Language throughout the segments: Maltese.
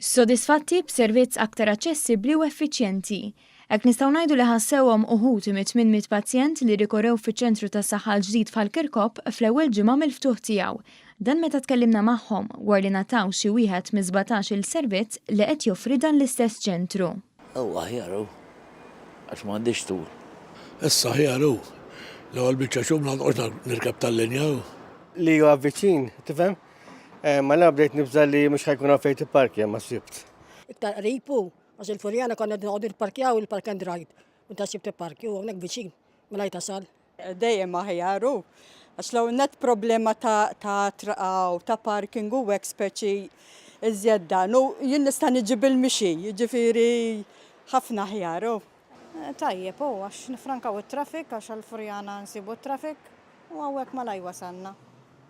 Sodisfatti b'servizz aktar aċċessibbli u effiċjenti. Hekk nistgħu ngħidu li ħassewhom uħud mit 800 pazjent li rikorew fiċ-ċentru tas-saħħa l-ġdid f'Ħall-Kirkop fl-ewwel ġimgħa mill-ftuħ tiegħu. Dan meta tkellimna magħhom wara li nataw xi wieħed minn 17 il-servizz li qed joffri dan l-istess ċentru. Aħjar hu għax m'għandix tul. Issa aħjar hu l-ewwel biċċa xogħol noqgħod nirkeb tal-linja hu. Li huwa viċin, tifhem? Ma la bdejt nibża li mhux ħajkun hawn fejn tipparkja ma sibt. Iktar qribu, għax il-Furjana konna noqogħdu nipparkjaw il-park and ride. Inta sibt tipparkju hawnhekk viċin, mela jtasal. Dejjem aħjar hu għax law net problema ta' traqgħu ta' parking u hekk speċi iżjed dan u jien nista' niġib il-mixi, jiġifieri ħafna aħjar hu. Tajjeb hu għax nifrankaw it-traffic għax għall-Furjana nsibu t-traffic u hawnhekk malaj wasalna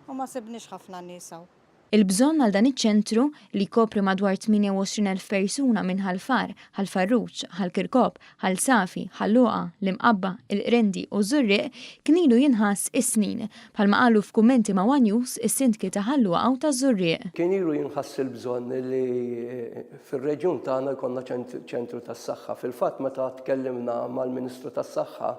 u ma sibniex ħafna nies hawn. Il-bżonn għal dan iċ-ċentru li jkopri madwar 28,000 persuna minn Ħalfar, Ħalfarruċ, Ħall-Kirkop, Ħallsafi, Ħalluqa, l-Imqabba, il-Qrendi u Żurrieq kien ilu jinħass is-snin. Bħalma qalu f'kummenti ma' One News is-sindki ta' Ħalluqa u ta' Żurrieq. Kien ilu jinħass il-bżonn li fir-reġjun tagħna jkollna ċentru tas-saħħa. Fil-fatt meta tkellimna mal-Ministru tas-Saħħa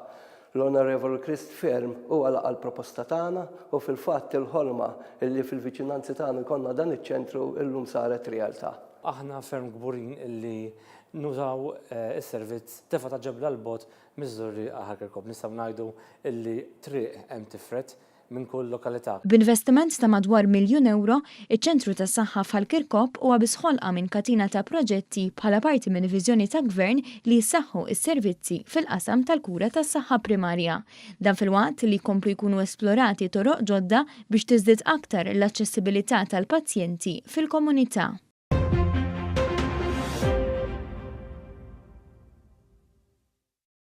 l-Onorevoli Krist Ferm huwa laqa l-proposta tagħna u fil-fatt il-ħolma illi fil-viċinanzi tagħna jkollna dan iċ-ċentru illum saret realtà. Aħna ferm kburin illi nużaw is-servizz tefa' ta' ġebla l-bot miż-Żurrieq Ħall-Kirkop. Nistgħu ngħidu illi triq hemm tifret minn kull lokalità. B'investiment ta' madwar €1,000,000, iċ-ċentru tas-saħħa f'Ħall-Kirkop huwa bisħolqa minn katina ta' proġetti bħala parti minn viżjoni ta' gvern li jsaħħu s-servizzi fil-qasam tal-kura tas-saħħa primarja. Dan fil-waqt li jkomplu jkunu esplorati toroq ġodda biex tiżdied aktar l-aċċessibilità tal-pazjenti fil-komunità.